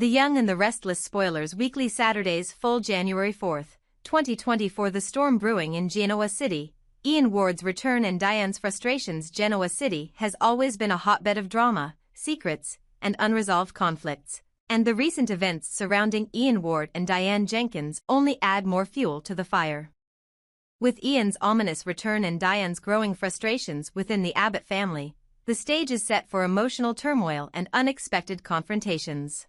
The Young and the Restless spoilers weekly Saturdays full January 4, 2024. The storm brewing in Genoa City, Ian Ward's return and Diane's frustrations. Genoa City has always been a hotbed of drama, secrets, and unresolved conflicts, and the recent events surrounding Ian Ward and Diane Jenkins only add more fuel to the fire. With Ian's ominous return and Diane's growing frustrations within the Abbott family, the stage is set for emotional turmoil and unexpected confrontations.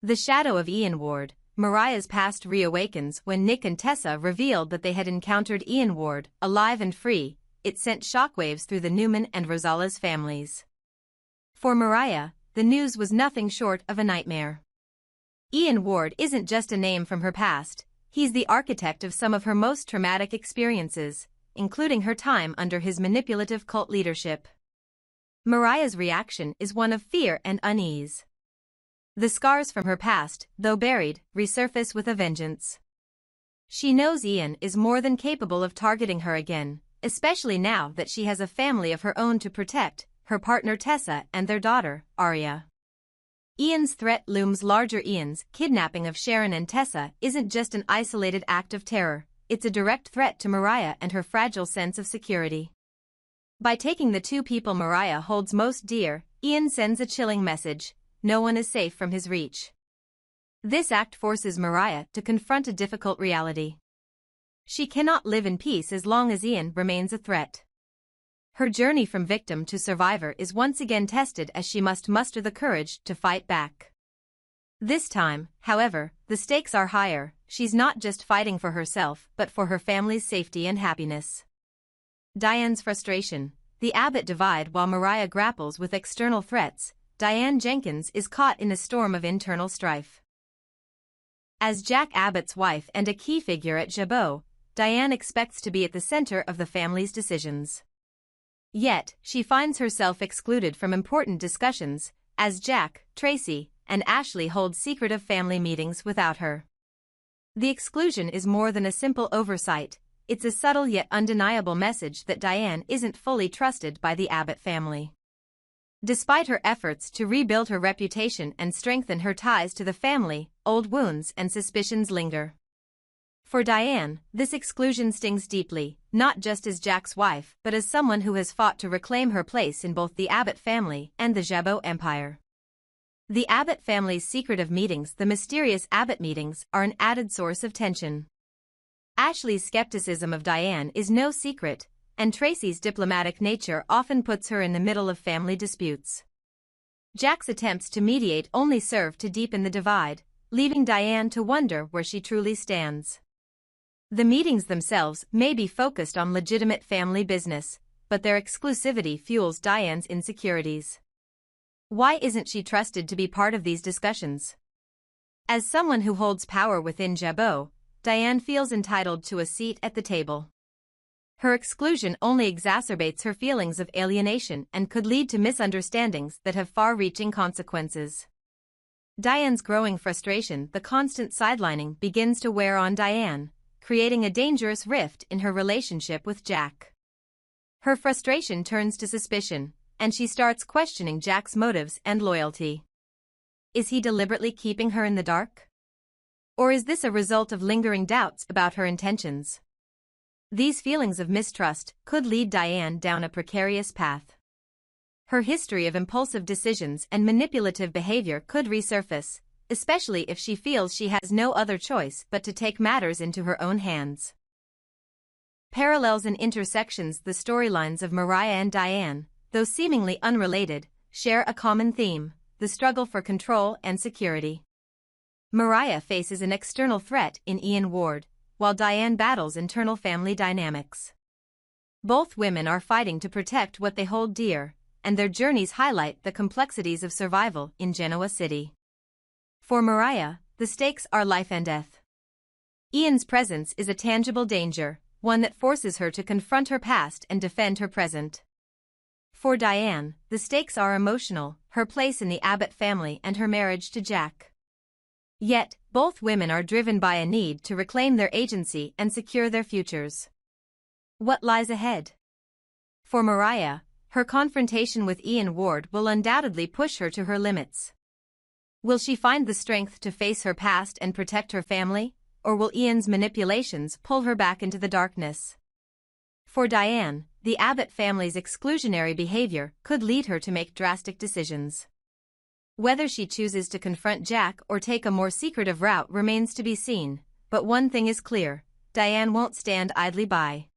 The shadow of Ian Ward, Mariah's past reawakens when Nick and Tessa revealed that they had encountered Ian Ward, alive and free. It sent shockwaves through the Newman and Rosales families. For Mariah, the news was nothing short of a nightmare. Ian Ward isn't just a name from her past, he's the architect of some of her most traumatic experiences, including her time under his manipulative cult leadership. Mariah's reaction is one of fear and unease. The scars from her past, though buried, resurface with a vengeance. She knows Ian is more than capable of targeting her again, especially now that she has a family of her own to protect, her partner Tessa and their daughter, Aria. Ian's threat looms larger. Ian's kidnapping of Sharon and Tessa isn't just an isolated act of terror, it's a direct threat to Mariah and her fragile sense of security. By taking the two people Mariah holds most dear, Ian sends a chilling message: no one is safe from his reach. This act forces Mariah to confront a difficult reality. She cannot live in peace as long as Ian remains a threat. Her journey from victim to survivor is once again tested as she must muster the courage to fight back. This time, however, the stakes are higher. She's not just fighting for herself but for her family's safety and happiness. Diane's frustration. The Abbott divide. While Mariah grapples with external threats, Diane Jenkins is caught in a storm of internal strife. As Jack Abbott's wife and a key figure at Jabot, Diane expects to be at the center of the family's decisions. Yet, she finds herself excluded from important discussions, as Jack, Tracy, and Ashley hold secretive family meetings without her. The exclusion is more than a simple oversight, it's a subtle yet undeniable message that Diane isn't fully trusted by the Abbott family. Despite her efforts to rebuild her reputation and strengthen her ties to the family, old wounds and suspicions linger. For Diane, this exclusion stings deeply, not just as Jack's wife but as someone who has fought to reclaim her place in both the Abbott family and the Jabot empire. The Abbott family's secretive meetings, the mysterious Abbott meetings, are an added source of tension. Ashley's skepticism of Diane is no secret, and Tracy's diplomatic nature often puts her in the middle of family disputes. Jack's attempts to mediate only serve to deepen the divide, leaving Diane to wonder where she truly stands. The meetings themselves may be focused on legitimate family business, but their exclusivity fuels Diane's insecurities. Why isn't she trusted to be part of these discussions? As someone who holds power within Jabot, Diane feels entitled to a seat at the table. Her exclusion only exacerbates her feelings of alienation and could lead to misunderstandings that have far-reaching consequences. Diane's growing frustration, the constant sidelining, begins to wear on Diane, creating a dangerous rift in her relationship with Jack. Her frustration turns to suspicion, and she starts questioning Jack's motives and loyalty. Is he deliberately keeping her in the dark? Or is this a result of lingering doubts about her intentions? These feelings of mistrust could lead Diane down a precarious path. Her history of impulsive decisions and manipulative behavior could resurface, especially if she feels she has no other choice but to take matters into her own hands. Parallels and intersections. The storylines of Mariah and Diane, though seemingly unrelated, share a common theme: the struggle for control and security. Mariah faces an external threat in Ian Ward, while Diane battles internal family dynamics. Both women are fighting to protect what they hold dear, and their journeys highlight the complexities of survival in Genoa City. For Mariah, the stakes are life and death. Ian's presence is a tangible danger, one that forces her to confront her past and defend her present. For Diane, the stakes are emotional, her place in the Abbott family and her marriage to Jack. Yet, both women are driven by a need to reclaim their agency and secure their futures. What lies ahead? For Mariah, her confrontation with Ian Ward will undoubtedly push her to her limits. Will she find the strength to face her past and protect her family, or will Ian's manipulations pull her back into the darkness? For Diane, the Abbott family's exclusionary behavior could lead her to make drastic decisions. Whether she chooses to confront Jack or take a more secretive route remains to be seen, but one thing is clear: Diane won't stand idly by.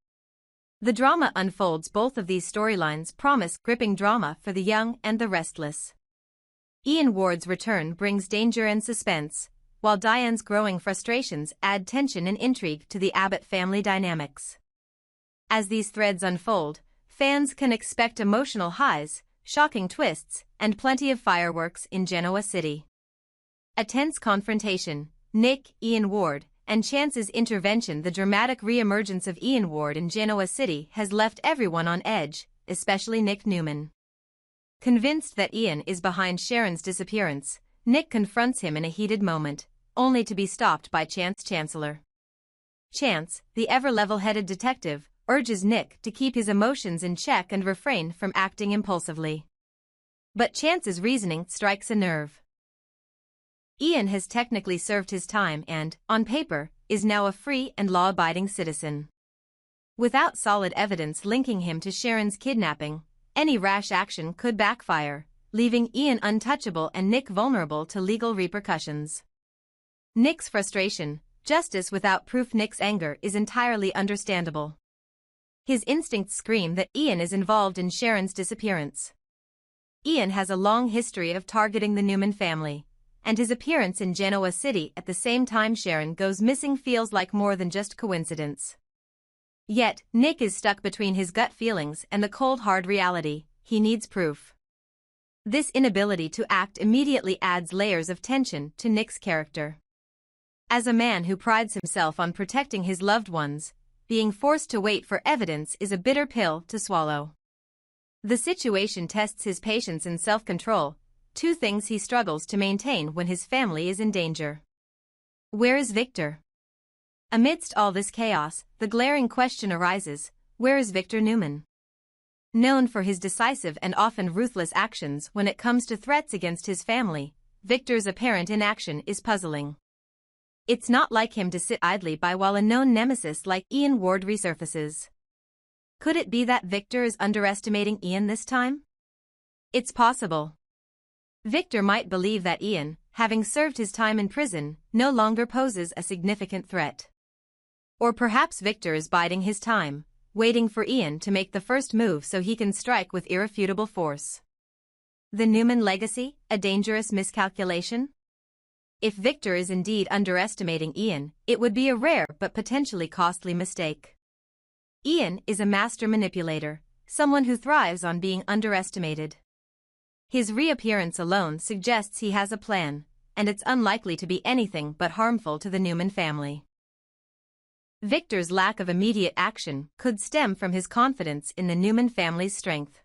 The drama unfolds. Both of these storylines promise gripping drama for the young and the restless. Ian Ward's return brings danger and suspense, while Diane's growing frustrations add tension and intrigue to the Abbott family dynamics. As these threads unfold, fans can expect emotional highs, shocking twists, and plenty of fireworks in Genoa City. A tense confrontation, Nick, Ian Ward, and Chance's intervention. The dramatic re-emergence of Ian Ward in Genoa City has left everyone on edge, especially Nick Newman. Convinced that Ian is behind Sharon's disappearance, Nick confronts him in a heated moment, only to be stopped by Chance Chancellor. Chance, the ever-level-headed detective, urges Nick to keep his emotions in check and refrain from acting impulsively. But Chance's reasoning strikes a nerve. Ian has technically served his time and, on paper, is now a free and law-abiding citizen. Without solid evidence linking him to Sharon's kidnapping, any rash action could backfire, leaving Ian untouchable and Nick vulnerable to legal repercussions. Nick's frustration, justice without proof. Nick's anger is entirely understandable. His instincts scream that Ian is involved in Sharon's disappearance. Ian has a long history of targeting the Newman family, and his appearance in Genoa City at the same time Sharon goes missing feels like more than just coincidence. Yet, Nick is stuck between his gut feelings and the cold hard reality: he needs proof. This inability to act immediately adds layers of tension to Nick's character. As a man who prides himself on protecting his loved ones, being forced to wait for evidence is a bitter pill to swallow. The situation tests his patience and self-control, two things he struggles to maintain when his family is in danger. Where is Victor? Amidst all this chaos, the glaring question arises: where is Victor Newman? Known for his decisive and often ruthless actions when it comes to threats against his family, Victor's apparent inaction is puzzling. It's not like him to sit idly by while a known nemesis like Ian Ward resurfaces. Could it be that Victor is underestimating Ian this time? It's possible. Victor might believe that Ian, having served his time in prison, no longer poses a significant threat. Or perhaps Victor is biding his time, waiting for Ian to make the first move so he can strike with irrefutable force. The Newman legacy, a dangerous miscalculation? If Victor is indeed underestimating Ian, it would be a rare but potentially costly mistake. Ian is a master manipulator, someone who thrives on being underestimated. His reappearance alone suggests he has a plan, and it's unlikely to be anything but harmful to the Newman family. Victor's lack of immediate action could stem from his confidence in the Newman family's strength.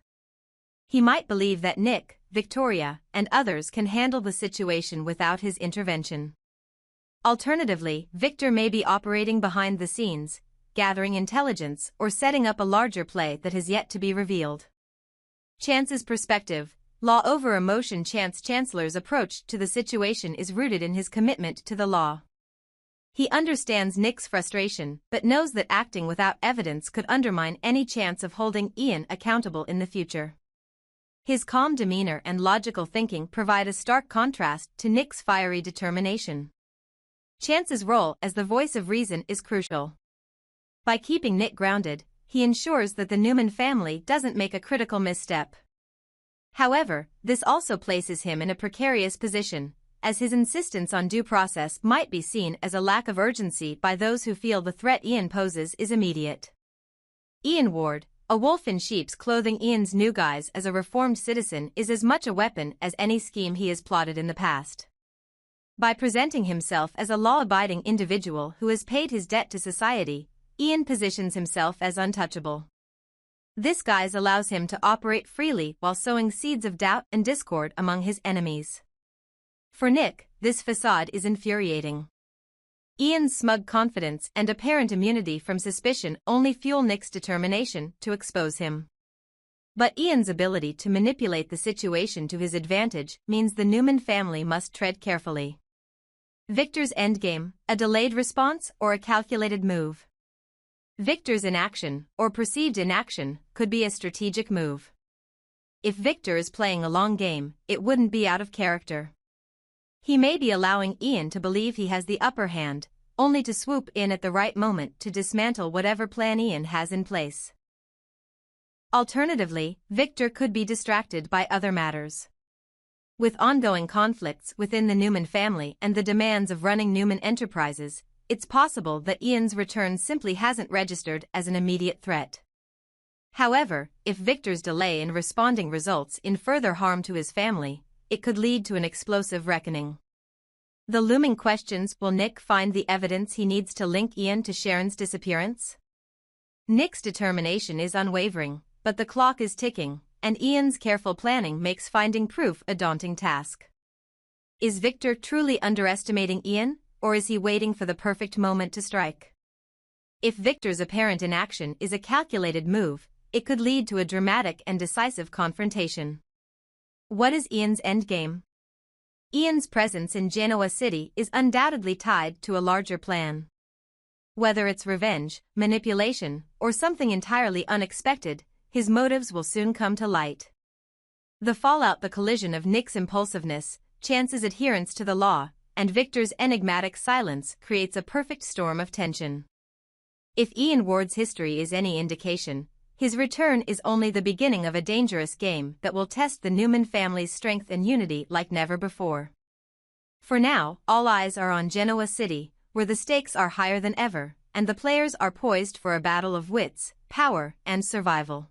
He might believe that Nick, Victoria, and others can handle the situation without his intervention. Alternatively, Victor may be operating behind the scenes, gathering intelligence or setting up a larger play that has yet to be revealed. Chance's perspective, law over emotion. Chance Chancellor's approach to the situation is rooted in his commitment to the law. He understands Nick's frustration, but knows that acting without evidence could undermine any chance of holding Ian accountable in the future. His calm demeanor and logical thinking provide a stark contrast to Nick's fiery determination. Chance's role as the voice of reason is crucial. By keeping Nick grounded, he ensures that the Newman family doesn't make a critical misstep. However, this also places him in a precarious position, as his insistence on due process might be seen as a lack of urgency by those who feel the threat Ian poses is immediate. Ian Ward, a wolf in sheep's clothing. Ian's new guise as a reformed citizen is as much a weapon as any scheme he has plotted in the past. By presenting himself as a law-abiding individual who has paid his debt to society, Ian positions himself as untouchable. This guise allows him to operate freely while sowing seeds of doubt and discord among his enemies. For Nick, this facade is infuriating. Ian's smug confidence and apparent immunity from suspicion only fuel Nick's determination to expose him. But Ian's ability to manipulate the situation to his advantage means the Newman family must tread carefully. Victor's endgame, a delayed response or a calculated move? Victor's inaction, or perceived inaction, could be a strategic move. If Victor is playing a long game, it wouldn't be out of character. He may be allowing Ian to believe he has the upper hand, only to swoop in at the right moment to dismantle whatever plan Ian has in place. Alternatively, Victor could be distracted by other matters. With ongoing conflicts within the Newman family and the demands of running Newman Enterprises, it's possible that Ian's return simply hasn't registered as an immediate threat. However, if Victor's delay in responding results in further harm to his family, it could lead to an explosive reckoning. The looming questions: will Nick find the evidence he needs to link Ian to Sharon's disappearance? Nick's determination is unwavering, but the clock is ticking, and Ian's careful planning makes finding proof a daunting task. Is Victor truly underestimating Ian, or is he waiting for the perfect moment to strike? If Victor's apparent inaction is a calculated move, it could lead to a dramatic and decisive confrontation. What is Ian's endgame? Ian's presence in Genoa City is undoubtedly tied to a larger plan. Whether it's revenge, manipulation, or something entirely unexpected, his motives will soon come to light. The fallout: the collision of Nick's impulsiveness, Chance's adherence to the law, and Victor's enigmatic silence creates a perfect storm of tension. If Ian Ward's history is any indication, his return is only the beginning of a dangerous game that will test the Newman family's strength and unity like never before. For now, all eyes are on Genoa City, where the stakes are higher than ever, and the players are poised for a battle of wits, power, and survival.